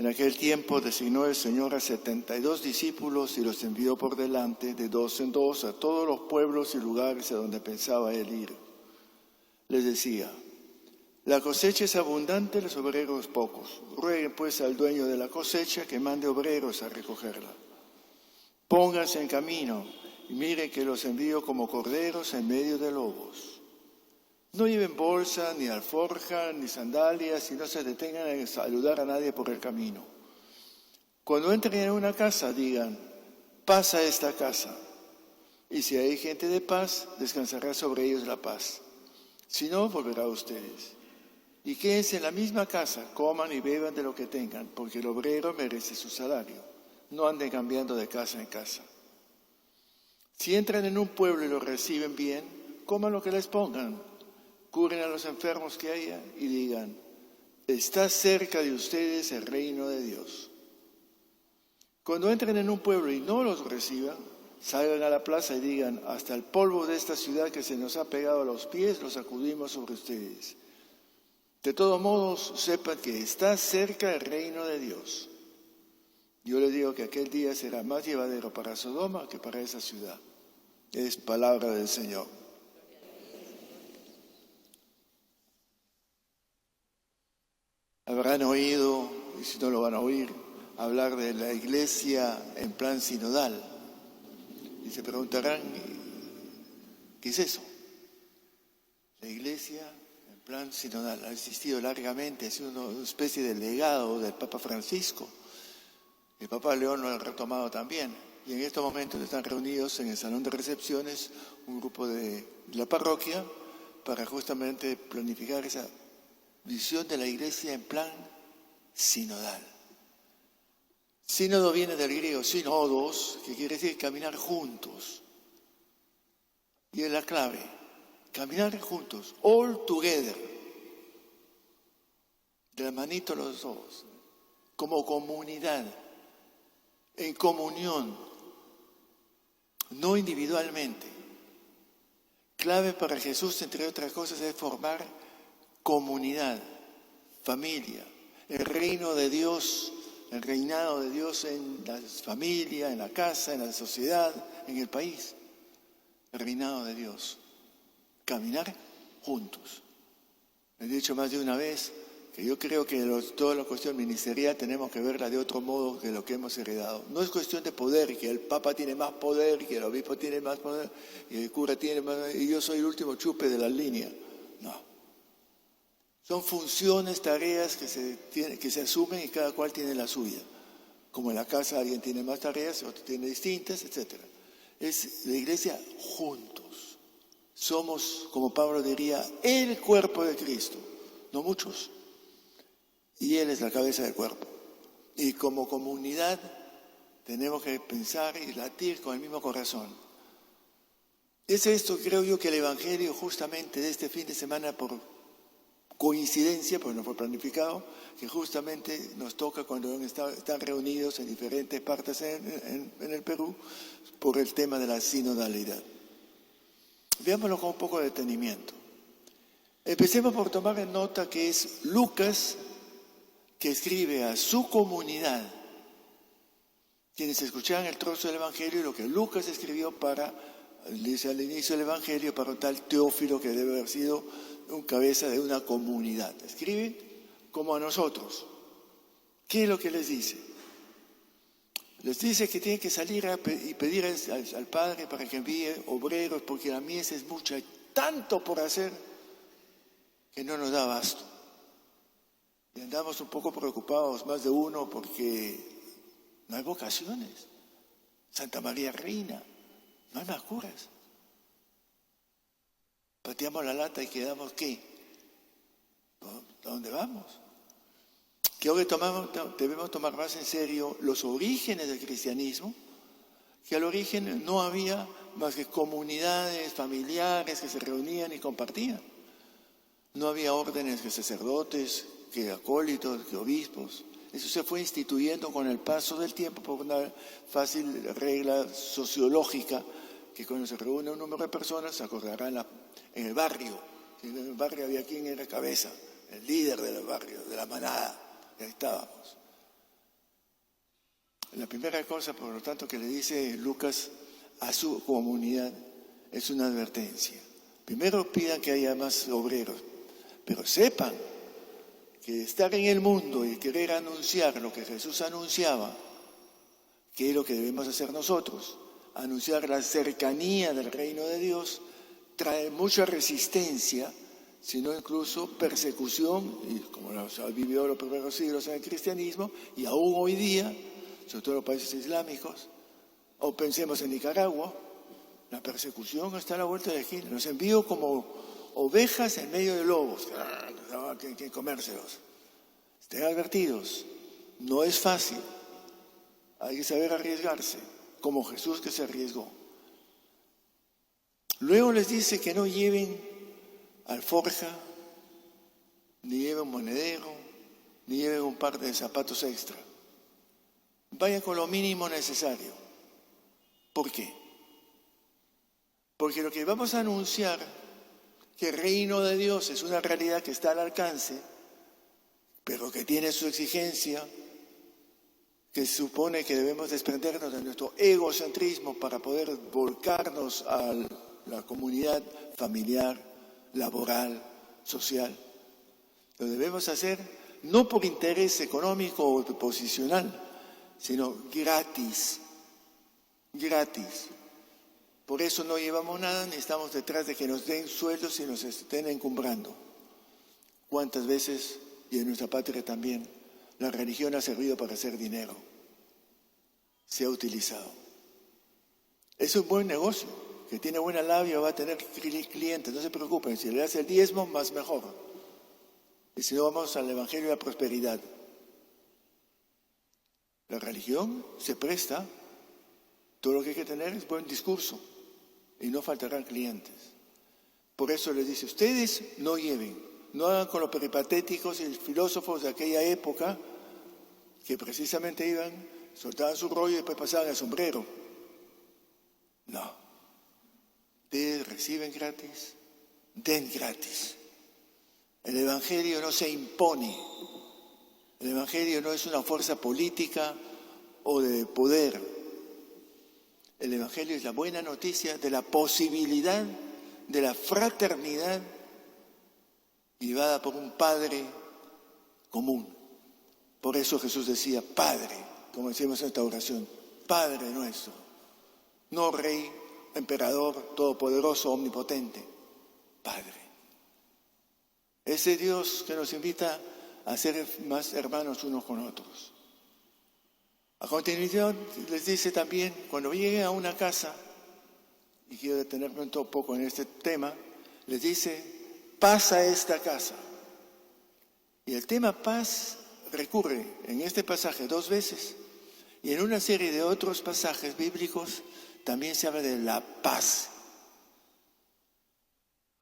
En aquel tiempo designó el Señor a 72 discípulos y los envió por delante de dos en dos a todos los pueblos y lugares a donde pensaba él ir. Les decía: la cosecha es abundante, los obreros pocos. Rueguen pues al dueño de la cosecha que mande obreros a recogerla. Pónganse en camino y miren que los envío como corderos en medio de lobos. No lleven bolsa, ni alforja, ni sandalias, y no se detengan a saludar a nadie por el camino. Cuando entren en una casa, digan: paz a esta casa. Y si hay gente de paz, descansará sobre ellos la paz. Si no, volverá a ustedes. Y quédense en la misma casa, coman y beban de lo que tengan, porque el obrero merece su salario. No anden cambiando de casa en casa. Si entran en un pueblo y lo reciben bien, coman lo que les pongan. Curen a los enfermos que haya y digan: está cerca de ustedes el reino de Dios. Cuando entren en un pueblo y no los reciban, salgan a la plaza y digan: hasta el polvo de esta ciudad que se nos ha pegado a los pies lo sacudimos sobre ustedes. De todos modos, sepan que está cerca el reino de Dios. Yo les digo que aquel día será más llevadero para Sodoma que para esa ciudad. Es palabra del Señor. Habrán oído, y si no lo van a oír, hablar de la iglesia en plan sinodal. Y se preguntarán: ¿qué es eso? La iglesia en plan sinodal ha existido largamente, ha sido una especie de legado del Papa Francisco. El Papa León lo ha retomado también. Y en estos momentos están reunidos en el salón de recepciones un grupo de la parroquia para justamente planificar esa visión de la iglesia en plan sinodal. Sínodo viene del griego sínodos, que quiere decir caminar juntos. Y es la clave: caminar juntos, all together, de la manito los dos, como comunidad, en comunión, no individualmente. Clave para Jesús, entre otras cosas, es formar comunidad, familia, el reino de Dios, el reinado de Dios en la familia, en la casa, en la sociedad, en el país. El reinado de Dios. Caminar juntos. He dicho más de una vez que yo creo que toda la cuestión ministerial tenemos que verla de otro modo que lo que hemos heredado. No es cuestión de poder, que el Papa tiene más poder, que el obispo tiene más poder, y el cura tiene más poder, y yo soy el último chupe de la línea. No. Son funciones, tareas que se asumen y cada cual tiene la suya. Como en la casa alguien tiene más tareas, otro tiene distintas, etc. Es la iglesia juntos. Somos, como Pablo diría, el cuerpo de Cristo, no muchos. Y Él es la cabeza del cuerpo. Y como comunidad tenemos que pensar y latir con el mismo corazón. Es esto, creo yo, que el Evangelio justamente de este fin de semana, por coincidencia, porque no fue planificado, que justamente nos toca cuando están reunidos en diferentes partes en el Perú por el tema de la sinodalidad. Veámoslo con un poco de detenimiento. Empecemos por tomar en nota que es Lucas que escribe a su comunidad. Quienes escuchaban el trozo del Evangelio y lo que Lucas escribió dice al inicio del Evangelio, para un tal Teófilo que debe haber sido un cabeza de una comunidad. Escribe como a nosotros. ¿Qué es lo que les dice? Les dice que tienen que salir y pedir al Padre para que envíe obreros, porque la mies es mucha, hay tanto por hacer que no nos da abasto. Y andamos un poco preocupados, más de uno, porque no hay vocaciones. Santa María Reina, no hay más curas. Pateamos la lata y quedamos, ¿qué? ¿A dónde vamos? Creo que debemos tomar más en serio los orígenes del cristianismo, que al origen no había más que comunidades familiares que se reunían y compartían. No había órdenes que sacerdotes, que acólitos, que obispos. Eso se fue instituyendo con el paso del tiempo por una fácil regla sociológica, que cuando se reúne un número de personas se acordará en el barrio. En el barrio había quien era cabeza, el líder del barrio, de la manada. Ahí estábamos. La primera cosa, por lo tanto, que le dice Lucas a su comunidad es una advertencia. Primero pidan que haya más obreros, pero sepan que estar en el mundo y querer anunciar lo que Jesús anunciaba, que es lo que debemos hacer nosotros, anunciar la cercanía del reino de Dios, trae mucha resistencia, sino incluso persecución, y como lo ha vivido los primeros siglos en el cristianismo, y aún hoy día, sobre todo en los países islámicos, o pensemos en Nicaragua, la persecución está a la vuelta de la esquina. Los envío como ovejas en medio de lobos, hay que comérselos. Estén advertidos, no es fácil, hay que saber arriesgarse, como Jesús que se arriesgó. Luego les dice que no lleven alforja, ni lleven monedero, ni lleven un par de zapatos extra. Vayan con lo mínimo necesario. ¿Por qué? Porque lo que vamos a anunciar, que el reino de Dios es una realidad que está al alcance, pero que tiene su exigencia, que supone que debemos desprendernos de nuestro egocentrismo para poder volcarnos a la comunidad familiar, laboral, social. Lo debemos hacer no por interés económico o posicional, sino gratis. Gratis. Por eso no llevamos nada, ni estamos detrás de que nos den sueldos y nos estén encumbrando. ¿Cuántas veces, y en nuestra patria también, la religión ha servido para hacer dinero? Se ha utilizado. Es un buen negocio, que tiene buena labia, va a tener clientes, no se preocupen, si le das el diezmo, más mejor. Y si no, vamos al Evangelio de la Prosperidad. La religión se presta, todo lo que hay que tener es buen discurso, y no faltarán clientes. Por eso les dice, ustedes no lleven, no hagan con los peripatéticos y los filósofos de aquella época, que precisamente iban, soltaban su rollo y después pasaban el sombrero. No. Ustedes reciben gratis, den gratis. El Evangelio no se impone. El Evangelio no es una fuerza política o de poder. El Evangelio es la buena noticia de la posibilidad de la fraternidad llevada por un Padre común. Por eso Jesús decía, Padre, como decimos en esta oración, Padre nuestro, no Rey, Emperador, Todopoderoso, Omnipotente, Padre. Ese Dios que nos invita a ser más hermanos unos con otros. A continuación les dice también, cuando lleguen a una casa, y quiero detenerme un poco en este tema, les dice, paz a esta casa. Y el tema paz recurre en este pasaje 2 veces, y en una serie de otros pasajes bíblicos también se habla de la paz.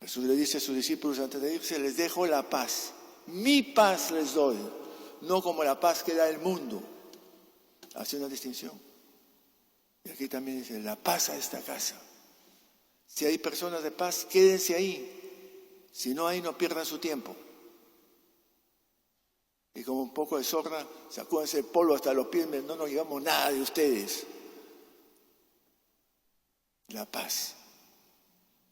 Jesús le dice a sus discípulos antes de irse, les dejo la paz. Mi paz les doy, no como la paz que da el mundo. Hace una distinción. Y aquí también dice, la paz a esta casa. Si hay personas de paz, quédense ahí. Si no hay, no pierdan su tiempo. Y como un poco de sorna, sacúdense el polvo hasta los pies, no nos llevamos nada de ustedes. La paz.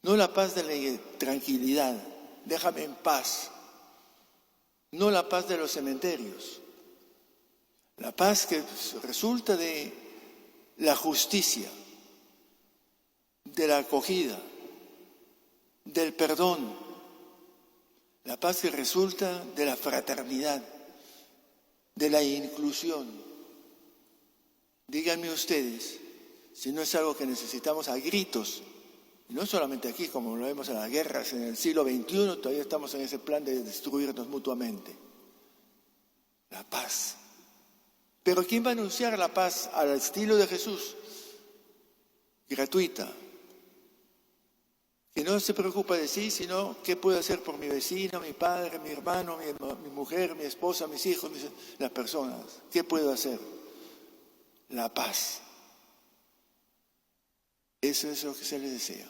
No la paz de la tranquilidad, déjame en paz. No la paz de los cementerios. La paz que resulta de la justicia, de la acogida, del perdón. La paz que resulta de la fraternidad, de la inclusión. Díganme ustedes, si no es algo que necesitamos a gritos, y no solamente aquí, como lo vemos en las guerras en el siglo XXI, todavía estamos en ese plan de destruirnos mutuamente. La paz. Pero ¿quién va a anunciar la paz al estilo de Jesús? Gratuita. Que no se preocupa de sí, sino qué puedo hacer por mi vecino, mi padre, mi hermano, mi mujer, mi esposa, mis hijos, las personas. ¿Qué puedo hacer? La paz. Eso es lo que se les desea.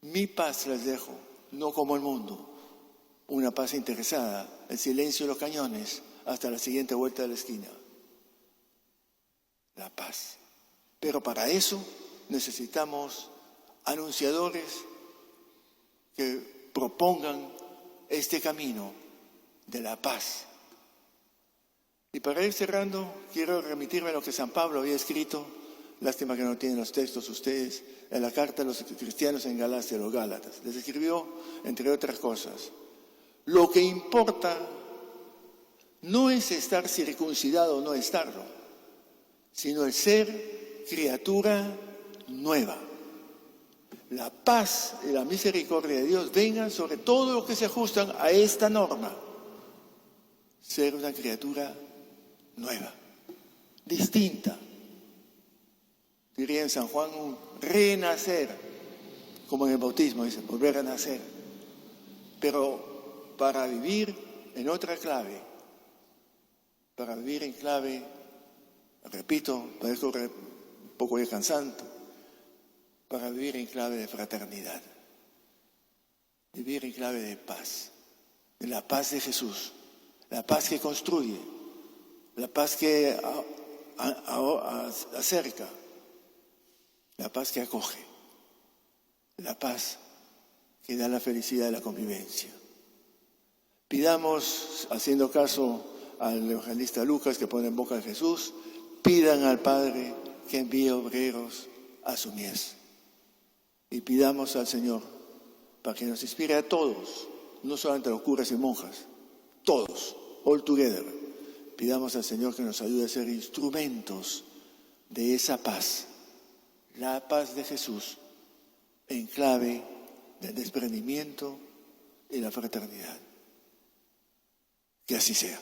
Mi paz les dejo, no como el mundo. Una paz interesada, el silencio de los cañones, hasta la siguiente vuelta de la esquina. la paz. Pero para eso necesitamos anunciadores que propongan este camino de la paz. Y para ir cerrando, quiero remitirme a lo que San Pablo había escrito, lástima que no tienen los textos ustedes, en la carta a los cristianos en Galacia, los Gálatas. Les escribió, entre otras cosas, lo que importa no es estar circuncidado o no estarlo, sino el ser criatura nueva. La paz y la misericordia de Dios vengan sobre todo los que se ajustan a esta norma. Ser una criatura nueva, distinta. Diría en San Juan un renacer, como en el bautismo, dice, volver a nacer. Pero para vivir en otra clave, para vivir en clave, repito, parezco un poco descansante, para vivir en clave de fraternidad, vivir en clave de paz, de la paz de Jesús, la paz que construye, la paz que acerca, la paz que acoge, la paz que da la felicidad de la convivencia. Pidamos, haciendo caso al evangelista Lucas que pone en boca de Jesús, pidan al Padre que envíe obreros a su mies. Y pidamos al Señor para que nos inspire a todos, no solamente a los curas y monjas, todos, all together. Pidamos al Señor que nos ayude a ser instrumentos de esa paz, la paz de Jesús, en clave del desprendimiento y la fraternidad. Que así sea.